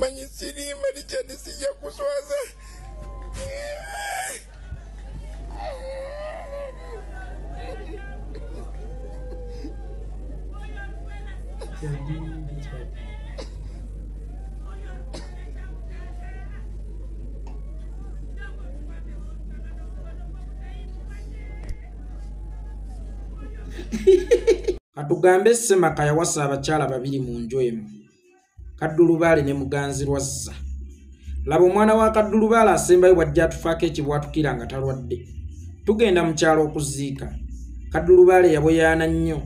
Manyisirima lichanisija kuswaza. Katugambe Semaka yawasa abakyala babiri mu nju emu. Kaddulubaale ne Muganzirwazza. Laba omwana wa Kaddulubaale asembayo bw'ajja atufaako ekibwatukira nga talwadde. Tugenda mu kyalo okuziika. Kaddulubaale yaboyaana nnyo.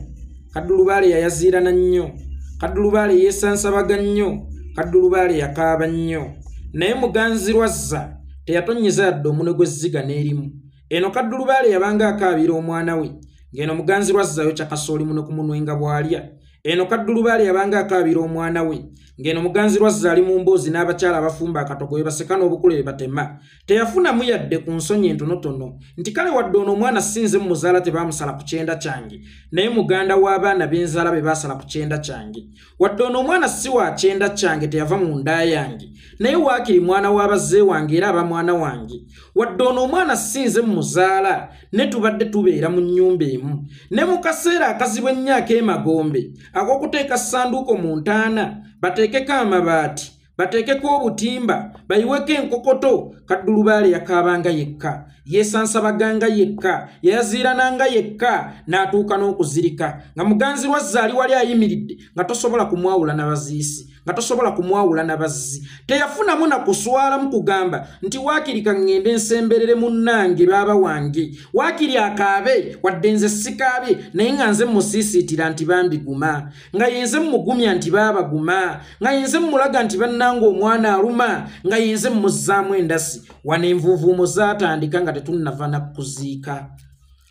Kaddulubaale yayaziirana nnyo. Kaddulubaale yeesansabaga nnyo. Kaddulubaale yakaaba nnyo. Naye Muganzirwazza teyatonnyeza yadde omunwe gw'ezziga n'erimu. Eno Kaddulubaale yabanga akaabira omwana we. Ngeno Muganzirwazza yo kyakasooli muno ku munwe nga bw'alya. Eno Kaddulubaale yabanga akaabira omwana we. Ngeno Muganzirwazza ali mu mboozi n'abakyala abafumba akatogo we baseka n'obukule be batema. Teyafunamu yadde ku nsonyi entonotono nti kale wadde ono omwana sinze mu muzaala tebaamusala ku kyenda kyange naye muganda w'abaana b'enzaala be baasala ku kyenda kyange. Wadde ono omwana si wa kyenda kyange teyava mu nda yange naye waakiri mwana w'abazze wange era aba mwana wange. Wadde ono omwana sinze mu muzaala ne tubadde tubeera mu nnyumba emu ne mu kaseera akazibu ennyaaka emagombe ak'okuteeka ssanduuko mu ntaana bateekeko amabaati bateekeko obutimba bayiweko enkokoto. Kaddulubaale yakaabanga yekka yeesansabaganga yekka yayaziirananga yekka n'atuuka n'okuzirika nga Muganzirwazza ali wali ayimiridde nga tosobola kumwawula n'abaziisi nga tosobola kumwawula n'abazzi. Teyafunamu na kuswalamu kugamba nti waakiri kaŋŋende nsemberere munnange baaba wange waakiri akaabe wadde nze sikaabe naye nga nze musiisiitira nti bambiguma nga yenze mmugumya nti baabaguma nga yenze mmulaga nti bannanga omwana aluma nga yenze mmuzzaamu endasi. Wano envuuvuumo zaatandika nga tetunnava na kuziika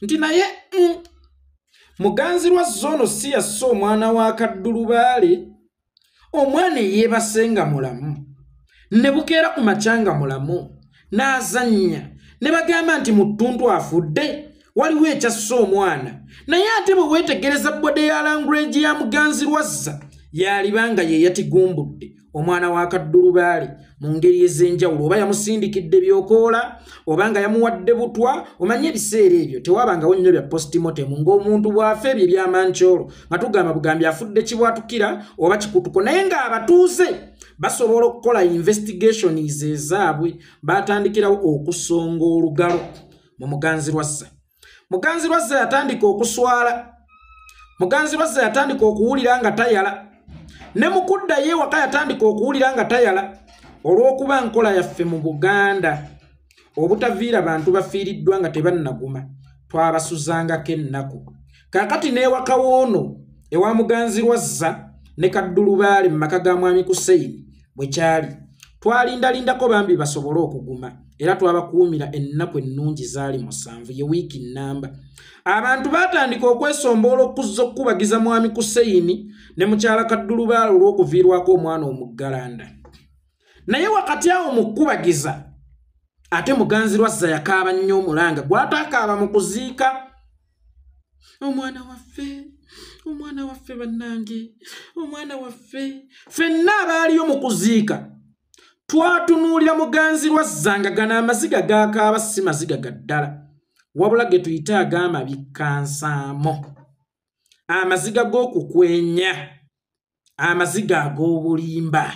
nti naye Muganzirwazza ono si yasse omwana wa Kaddulubaale. Omwana yeebasenga mulamu ne bukeera ku makyanga mulamu n'azannya ne bagamba nti mu ttuntu afudde waliwo ekyasse omwana. Naye ate bwe weetegereza bode ya language ya Muganzirwazza yalibanga ye yatigumbudde omwana wa Kaddulubaale mu ngeri ez'enjawulo, oba yamusindikidde byokoola obanga yamuwadde butwa. Omanye ebiseera ebyo tewabangawo nnyo bya postmortem ng'omuntu bw'afa ebyo ebyamankyolo nga tugamba bugambi afudde kibwatukira oba kikutuko. Naye ng'abatuuze basobola okukola investigations ezaabwe batandikirawo okusonga olugalo mu Muganzirwazza. Muganzirwazza yatandika okuswala. Muganzirwazza yatandika okuwulira nga tayala ne mukuddayo ewaka yatandika okuwulira nga tayala olw'okuba nkola yaffe mu Buganda obutaviira bantu bafiiriddwa nga tebannaguma twabasuzangako ennaku. Kaakati n'ewaka woono ewa Muganzirwazza ne Kaddulubaale mu maka ga mwami Kuseyini bwe kyali twalindalindako bambi basobole okuguma era twabakuumira ennaku ennungi zaali 7 ye wiiki nnamba. Abantu baatandika okwesomboola okuzza okukubagiza mwami Kuseyini ne mukyala Kaddulubaale olw'okuviirwako omwana omuggalanda. Naye wakati awo mu kukubagiza ate Muganzirwazza yakaaba nnyo omulanga gw'ataakaaba mu kuziika. Omwana waffe bannange, omwana waffe. Ffenna abaaliyo mu kuziika twatunuulira Muganzirwazza nga gano amaziga gaakaaba si maziga gaddala wabula ge tuyita ag'amabikkansamo, amaziga g'okukwenya, amaziga ag'obulimba.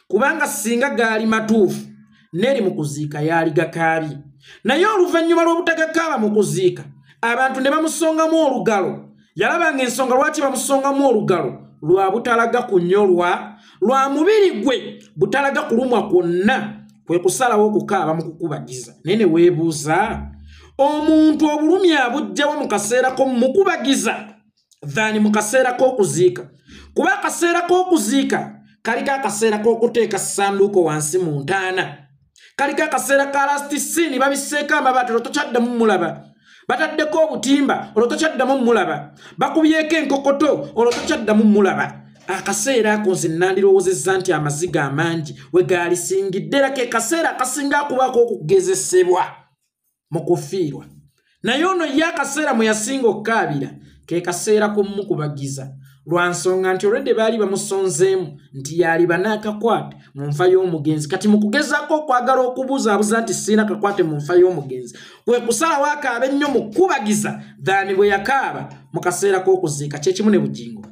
Kubanga singa gaali matuufu neri mu kuziika yaali gakaabye. Naye oluvannyuma lw'obutagakaaba mu kuziika abantu ne bamusongamu olugalo. Yalabanga ensonga lwaki bamusongamu olugalo lwa butalaga kunyolwa, lwa mubiri gwe butalaga kulumwa kwonna, kwe kusalawo okukaaba mu kukubagiza. Nene weebuuza omuntu obulumi abujjawo mu kaseera k'omukubagiza than mu kaseera k'okuziika. Kuba akaseera k'okuziika kaliko akaseera k'okuteeka ssanduuko wansi mu ntaana, kaliko akaseera ka last scene babiseeko amabaati olwo tokyaddamu mulaba, bataddeko obutimba olwo tokyaddamu mulaba, bakubyeko enkokoto olwo tokyaddamu mulaba. Akaseera ako nze nandirowoozezza nti amaziga amangi we gaalisingidde era ke kaseera akasinga akubaako okugezesebwa mu kufiirwa. Naye ono ye akaseera mwe yasinga okukaabira ke kaseera k'omukubagiza lwansonga nti olwedde baali bamusonzeemu nti yali banaakakwate mu nfa y'omugenzi kati mu kugezaako okwagala okubuzaabuza nti sirina kakwate mu nfa y'omugenzi kwe kusalawo akaaba ennyo mu kubagiza dhaani bwe yakaaba mu kaseera k'okuziika kyekimu ne Bujjingo.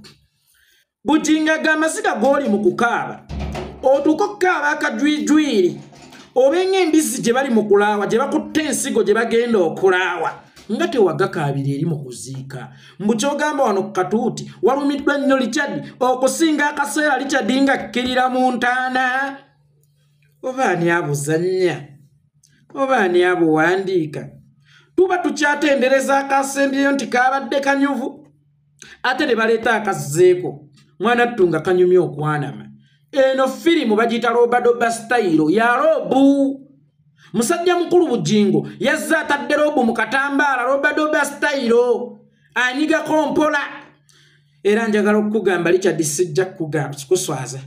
Bujjingo Amaziga g'oli mu kukaaba otuuka okukaaba akajwijwiri oba ng'embizzi gye bali mu kulaawa gye bakutte ensigo gye bagenda okulaawa nga tewagakaabira eri mu kuziika mbu kyogamba wano ku katuuti walumiddwa nnyo Richard okusinga akaseera Richard nga kkirira mu ntaana oba ani abuzannya oba ani abuwandiika tuba tukyatendereza akasembyeyo nti kaabadde kanyuvu ate ne baleeta akazzeeko mwana ttunga kanyumya okwanama eno firimu bagiyita robadoba style ya robu musajja mukulu Bujjingo yazza atadde robu mu katambaala robadoba style anyigako mpola era njagala okukugamba Richard sijja kuswaza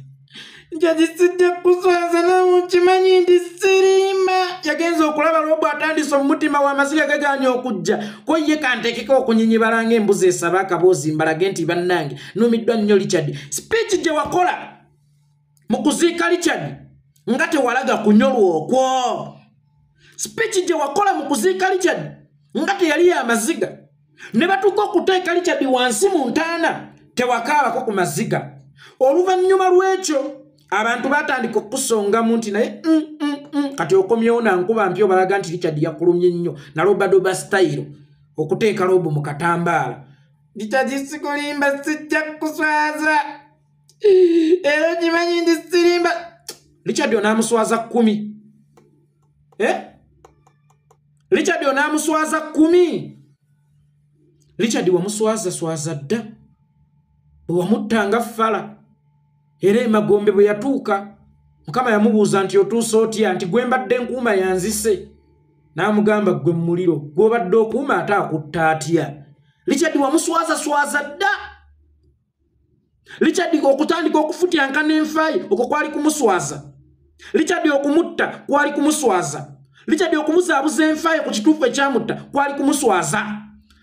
njagisijja kuswaza namukimanyi ndi sirimba yagenza okulaba robu atandise omutima w'Amaziga gaganya okujja ko ye kantekeko okunyinyibala ng'embuzi esaba akaboozi mbalage nti bannange numiddwa nnyo Richard speech gye wakola mu kuziika Richard nga tewalaga kunyolwa okwo speech gye wakola mu kuziika Richard nga teyali y'Amaziga ne batuuka okuteeka Richard wansi mu ntaana tewakaabako ku maziga oluvannyuma lw'ekyo abantu batandika okusongamu nti naye kati okomyewo nankuba mpyo balaga nti Richard yakulumye nnyo na robadoba style okuteeka robu mu katambaala Richard sikulimba sijja kuswaza era kimanyi ndi sirimba Richard onaamuswaza 10 Richard onaamuswaza 10 Richard wamuswaza dda bwe wamuttanga ffala era emagombe bwe yatuuka Mukama yamubuuza nti otuuse otya nti gwe mbadde nkuuma yanzise n'amugamba gwe muliro gw'obadde okuuma ate akutta atya Richard wamuswaza dda Richard okutandika okufutyanka n'enfaaye okwo kwali kumuswaza Richard okumutta kwali kumuswaza Richard okumuzaabuza enfaaye ku kituufu ekyamutta kwali kumuswaza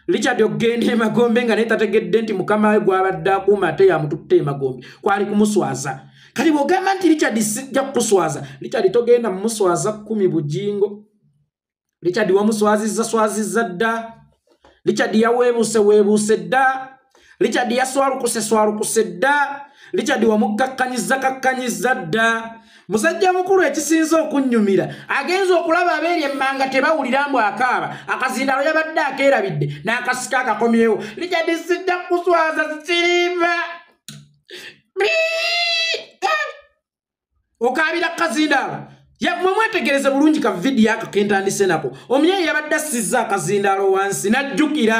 Richard ogenda emagombe nga netategedde nti mukama we gwabadde akuuma ate yamututte emagombe kwali kumuswaza kati bw'ogamba nti Richard sijja kukuswaza Richard togenda mumuswaza 10 Bujjingo Richard wamuswazizza dda Richard yaweebuuse dda Richard yaswalukuse dda Richard wamukakkanyiza dda musajja mukulu ekisinza okunnyumira agenza okulaba abeeri emmanga tebawulira mbu akaaba akazindalo yabadde akeerabidde n'akasika akakomyewo Richard sijja kuswaza sirimba okaabira kazindalo mwe mwetegereze bulungi ka vidiyo ako kentandise nako omunyeyi yabadde assizza akazindalo wansi n'ajjukira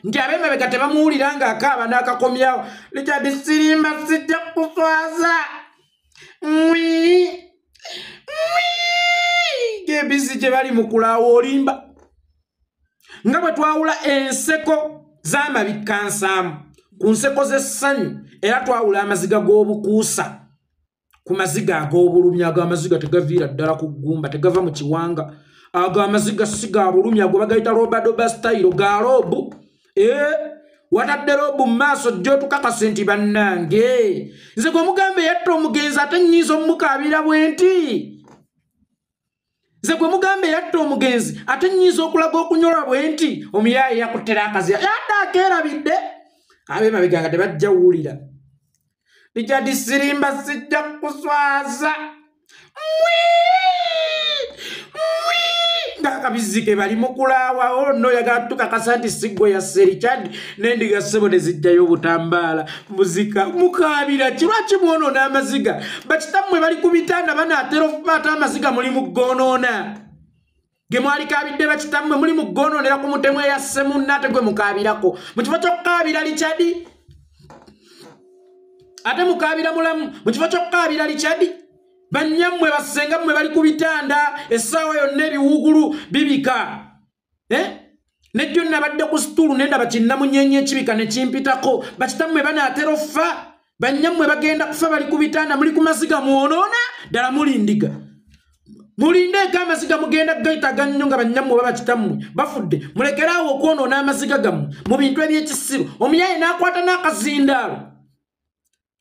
nti ab'emabega tebamuwulira ng'akaaba n'akakomyawo Richard sirimba sijja kuswaza gebizi gye bali mu kulaawa olimba nga bwe twawula enseko z'amabikkansaamu ku nseko z'essanyu era twawula amaziga g'obukuusa ku maziga ag'obulumi ago amaziga tegaviira ddala ku ggumba tegava mu kiwanga ago amaziga si ga bulumi ago bagayita robadoba style ga robu watadde robu mu maaso gy'otukakase nti bannange nze gwe mugambe yatta omugenzi ate nnyinza omukaabira bwe nti nze gwe mugambe yatta omugenzi ate nnyinza okulaga okunyolwa bwe nti omuyaaye yakuttera akaziya yadde akeerabidde ab'emabega nga tebajja wuwulira Richard sirimba sijja kuswaza ng'akabizike bali mu kulaawa ono yagala tukakasa nti siggwe yasse Richard n'endiga ssebo ne zijjayo obutambaala muzika mukaabira kirwaki mwonoona amaziga bakitammwe bali ku bitanda banaatera okubaata amaziga muli mu ggoonoona ge mwalikaabidde bakitammwe muli mu ggoonoonera ku mutemu eyasse munna ate gwe mukaabirako mu kifo ky'okukaabira Richard ate mukaabira mulamu mu kifo ky'okukaabira Richard banyammwe basengammwe bali ku bitanda essaawa yonna ebiwugulu bibika nejjo nabadde ku situulu nendaba kinnamunyenye ekibika ne kimpitako bakitammwe banaatera offa banyammwe bagenda kufa bali ku bitanda muli ku maziga mwonoona ddala mulindiga mulindeeko amaziga mugenda gayitaga nnyo nga banyammwe oba bakitammwe bafudde mulekeraawo okwonoona amaziga gammwe mu bintu eby'ekisiru omuyaaye n'akwata n'akazindaalo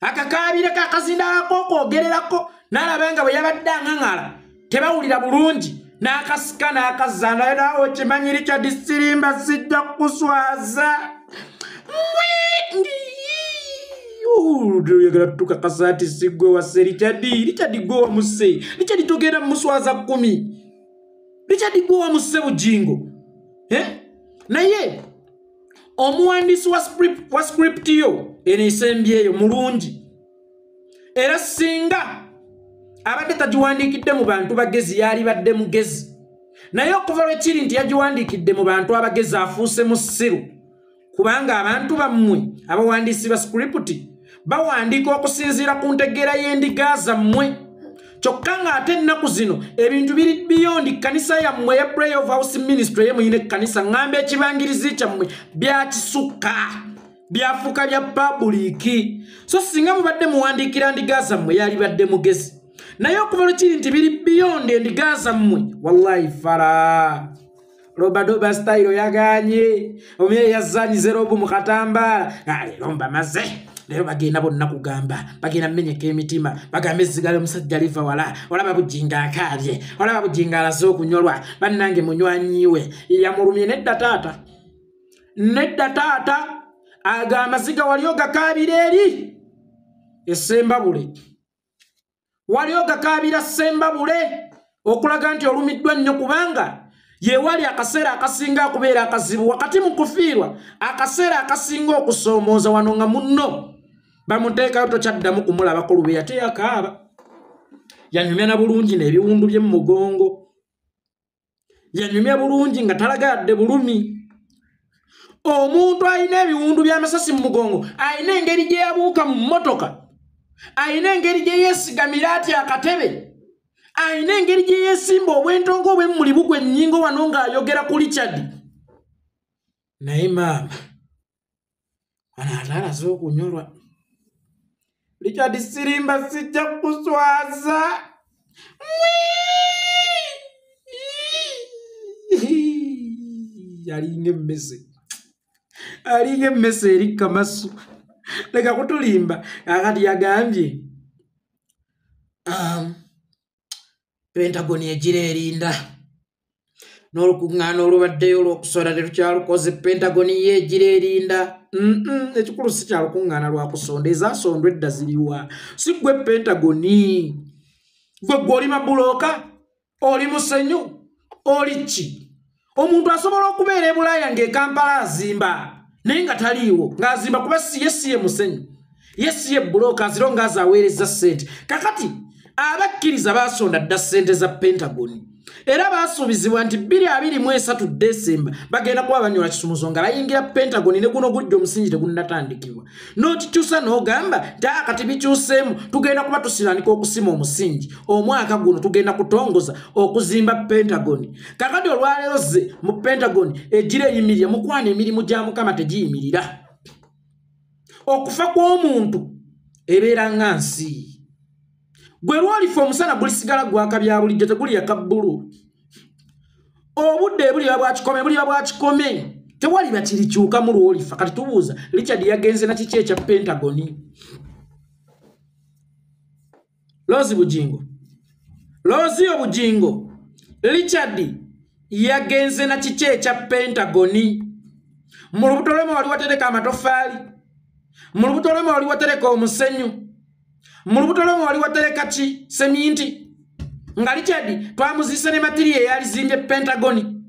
akakaabire kakazindalako kwogererako n'alabanga bwe yabadde aŋaŋala tebawulira bulungi n'akasika n'akazanda era okimanyi Richard Sirimba sijja kuswaza yagala tuka kasati sigwe wase Richard gwe wamuse Richard togenda muswaza 10 Richard gwe wamuse Bujjingo naye omuwandiisi wa script yo eneesembyeyo mulungi era singa abadde tagiwandiikidde mu bantu bagezi yali badde mugezi naye okuva lwekiri nti yagiwandiikidde mu bantu abagezi afuuse musiru kubanga abantu bammwe abawandiisi ba script bawandiika okusinziira ku ntegeera y'endiga zammwe kyokka ng'ate ennaku zino ebintu biri beyond kanisa yammwe ya Prayer of House Ministry ye muyine kanisa ng'amba ekibangirizi kyammwe byakisukka byafuuka bya publiki so singa mubadde muwandiikira ndiga zammwe yali badde mugezi naye okuva lwekiri nti biri beyond endiga zammwe wallahi fara Robadoba style yaganye omye yazanyize robu mu katambala lomba maze lero bagenda bonna kugamba bagenda menyeka emitima bagambe Zigale omusajja aliva wala olaba Bujjingo akaabye olaba Bujjingo alaze okunyolwa bannange munywanyiwe yamulumye nedda taata aga Amaziga wali ogakaabira eri esembabule wali ogakaabira sembabule okulaga nti olumiddwa nnyo kubanga ye wali akaseera akasinga okubeera akazibu wakati mu kufiirwa akaseera akasinga okusoomooza wano nga munno bamuteekayo tokyaddamu kumulabako lube ate yakaaba yanyumya na bulungi n'ebiwundu bye mu mugongo yanyumya bulungi nga talagadde bulumi omuntu alina ebiwundu by'amasasi mu mugongo alina engeri gye yabuuka mu mmotoka alina engeri gye yeesigamira atya akatebe ayina engeri gye yeesimba obwentongo obwemmuli bugwe ennyingo wano ng'ayogera ku Richard naye maama wano ate alaze okunyolwa Richard Sirimba sijja kuswaza alinga emmese eri kamasu leka kutulimba akati yagambye Pentagon egira erinda n'olukuŋŋaana olubaddeyo olw'okusola terukyalukoze Pentagon yeegira erinda ekikulu si kyalukuŋŋaana lwakusonda ezasondwa edda ziriwa si gwe Pentagon gwe oli mabulooka oli musenyu oli ki omuntu asobola okubeera e Bulaaya ng'ekampala azimba naye nga taliiwo ng'azimba kuba yesiye musenyu yesiye bulooka aziro ng'azaaweereza ssente kakati abakkiriza basonda dda ssente za Pentagon era basuubizibwa nti 2023 Desemba bagenda kuba banyola kisumuzo nga bayingira Pentagon ne guno gujja omusingi tegunnatandikibwa n'okikyusa n'ogamba nti akati bikyuseemu tugenda kuba tusiraanika okusima omusingi omwaka guno tugenda kutongoza okuzimba Pentagon kakati olwaleero ze mu Pentagon egira eyimirira mukwana emirimu gya Mukama tegiyimirira okufa kw'omuntu ebeera nga nsi gwe lwalifa omusana gulisigala gwaka bya bulijjo teguli yakabbulu obudde buliba bwakikome tewali bakirikyuka mu lwolifa kati tubuuza Richard yagenze na kiki ekya Pentagon Lozi Bujjingo Richard yagenze na kiki ekya Pentagon mu lubuto lwema wali watereka amatofaali mu lubuto lwema wali watereka omusenyu mu lubuto lwema wali watereka ki seminti nga Richard twamuzise ne matiri eyalizimbye Pentagon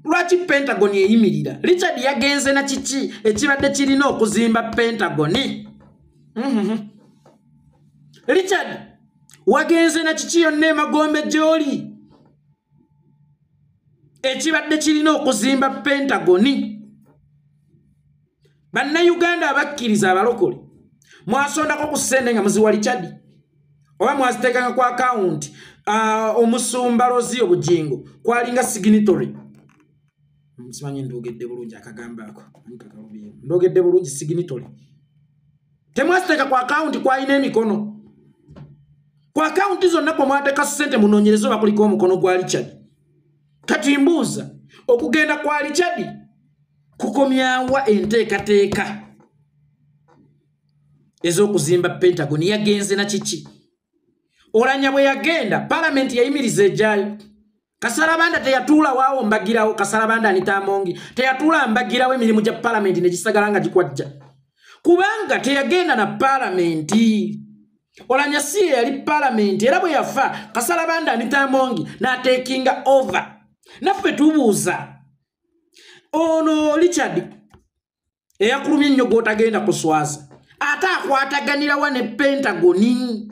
lwaki Pentagon eyimirira Richard yagenze na kiki ekibadde kirina okuzimba Pentagon Richard wagenze na kiki yonna emagombe gy'oli ekibadde kirina okuzimba Pentagon bannayuganda abakkiriza abalokole mwasondako ku ssente nga muziwa Richard oba mwaziteekanga ku account omusumba Lozi Bujjingo kwalinga signatory simanyi ndogedde bulungi akagamba ako ndogedde bulungi signatory temwaziteeka ku account kwalina emikono ku account zonna kwe mwateeka ssente munoonyereza oba kuliko omukono gwa Richard kati mbuuza okugenda kwa Richard kukomyawa enteekateeka ez'okuzimba Pentagon yagenze na kiki olanya bwe yagenda parliament yayimiriza ejjayo Kasarabanda teyatuula waawo mbagirawo Kasarabanda anitamongi teyatuula mbagirawo emirimu gya parliament ne gisagala nga gikwajja kubanga teyagenda na parliament olanya si yali parliament era bwe yafa Kasarabanda anitamongi n'atekinga over naffe tubuuza ono Richard eyakulumya ennyo gw'otagenda kuswaza ate akwataganirawa ne Pentagoni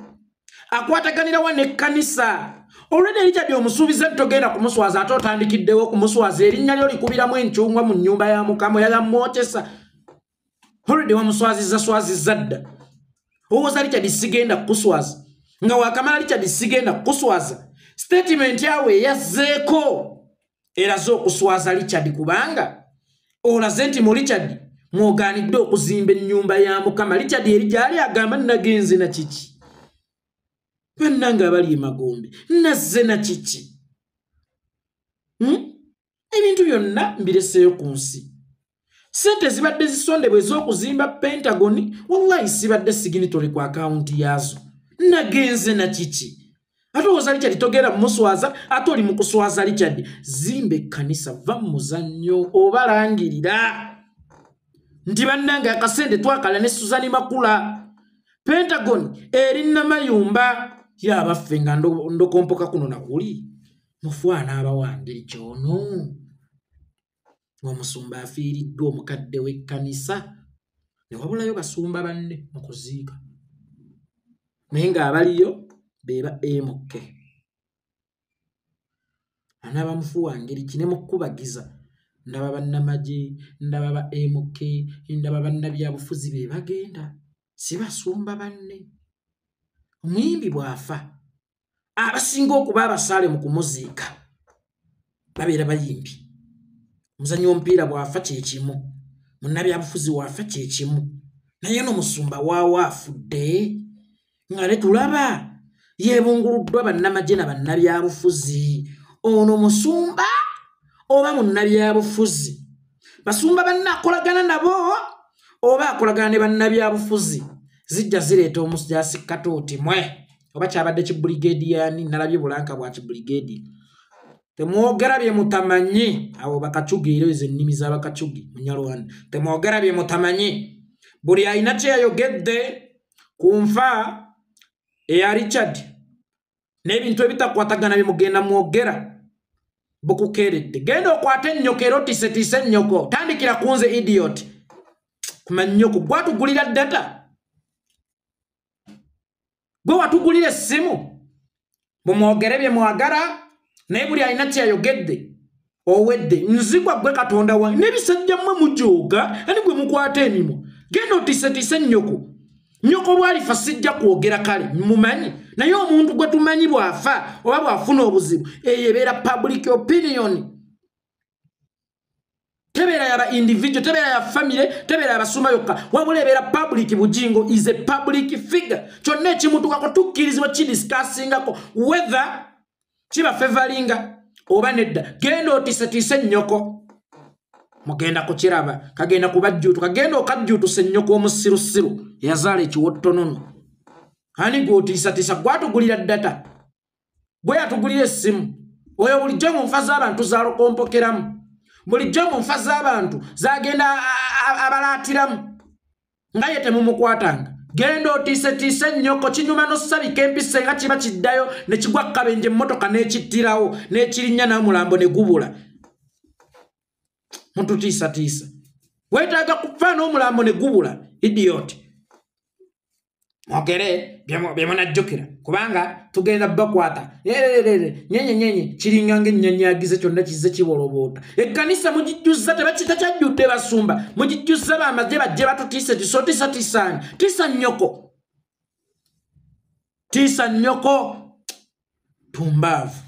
akwataganirawa ne kanisa olwedde Richard omusuubiza togenda kumuswaza ate otandikiddewo kumuswaza erinnya lyo likubiramu encungwa mu nnyumba ya Mukama yalamwokesa olwedde wamuswazizza dda owooza Richard sigenda kuswaza nga wakamala Richard sigenda kuswaza statement yawe yazzeeko eraze okuswaza Richard kubanga olaze nti mu Richard mwoganidde okuzimba ennyumba ya Mukama Richard eri gyali agamba nagenze na kiki bannanga abali emagombe nazze na kiki ebintu byonna mbireseeyo ku nsi sente zibadde zisondebwa ez'okuzimba Pentagon wallahi sibadde signatory ku akawunti yaazo nagenze na kiki ate oza Richard togera muswaza ate oli mukuswaza Richard zimba ekkanisa va mu muzannyo obalangirira nti bannanga akasente twakala ne Suzani Makula Pentagon eri namayumba yabaffe nga ndokompoka kuno nakuli mufwana abawangeri kyono omusumba afiiriddwa omukadde w'ekkanisa ne wabulayo basumba banne mu kuziika naye ng'abaliyo beba MK anaba mufuwangeri kine mukubagiza ndaba bannamagye ndaba ba MK ndaba bannabyabufuzi be bagenda sibasumba banne omuyimbi bwafa abasinga okuba abasaale mu kumuziika babeera bayimbi omuzannyo omupiira bwafa kyekimu munnabyabufuzi wafa kyekimu naye n'omusumba waawo afudde nga ne tulaba yeebunguluddwa bannamagye na bannabyabufuzi ono musumba oba munnabyabufuzi basumba banne akolagana nabo oba akolagana ne bannabyabufuzi zijja zireeta omusajasi katooti mwe oba kyabadde kibuligediyani nalabye bulanka bwa kibuligedi temwogera bye mutamanyi abo bakacugi ezo ennimi z'abakacugi munyarwanda temwogera bye mutamanyi buli alina kye yayogedde ku nfa eya Richard n'ebintu ebitakwatagana bye mugenda mwogera bukukeeredde genda okwate ennyoko era otiisetiise ennyoko tandikira ku nze idiot kumanya nnyoko gwatugulira data gwe watugulira essimu mumwogere bye mwagala naye buli alina kye yayogedde owedde nzigwa gwe Katonda wange n'ebisajja mmwe mujooga ani gwe mukwata emimwa genda otiisetiise ennyoko nyoko bwalifa sijja kwogera kale mumanyi naye omuntu gwe tumanyi bwafa oba bwafuna obuzibu eyo ebeera public opinion tebeera yaba individual tebeera ya family tebeera yabasumba yokka wabula ebeera public Bujjingo is a public figure kyonna ekimutukako tukkirizibwa kidiscussingako whether kiba favoringa oba nedda genda otiisetiise ennyoko mugenda kukiraba kagenda kubajjuutu kagenda okajjuutusa ennyoko omusirusiru yazaala ekiwottonono ani gw'otiisatiisa gwatugulira data gwe yatugulira essimu oyo bulijjo mu nfa z'abantu zalokompokeramu bulijjo mu nfa z'abantu zagenda abalaatiramu nga ye temumukwatanga genda otiisetiise ennyoko kinyuma n'ossabika empisa nga kiba kiddayo ne kigwa kabenje emmotoka n'ekittirawo n'ekirinnya n'omulambo ne gubula mututiisatiisa weetaaga kufa n'omulambo ne gubula idiot mwogere bye munajjukira kubanga tugenda bakwata nyenye kiringa ng'ennyanyaagize kyonna kizze kiboloboota ekkanisa mugijjuzza tebakyajjudde basumba mugijjuzza baamaze bajje batutiisetiisa otiisatiisaani tiisa nnyoko tiisa nnyoko tumbaavu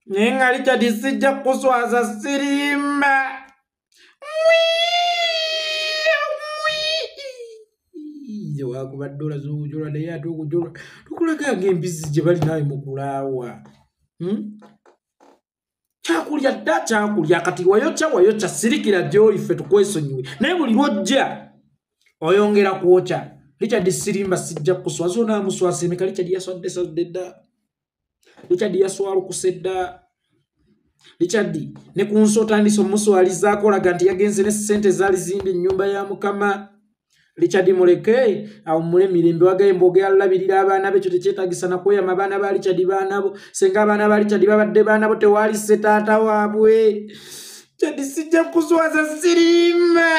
naye nga Richard sijja kuswaza sirimba wakuba dola z'okujolwa naye ate okujolwa tukulaga ng'embizzi gye bali nawe mu kulaawa kyakulya dda kyakulya kati wayokya sirikira gy'oli ffe tukwesonyiwe naye buli lwojja oyongera kwokya Richard Sirimba sijja kuswaza na muswase meka Richard yaswadde sadda Richard yaswalo kusedda Richard ne kunsota ndiso muswaliza akolaga nti yagenze ne sente zali zimbi nyumba ya mukama Richard muleke au mule mirembe wagaye mboge alabirira abana be kyote kyetagisa na koya mabana ba Richard banabo senga abana ba Richard babadde banabo tewali setata wabwe Richard sijja kuswaza Sirimba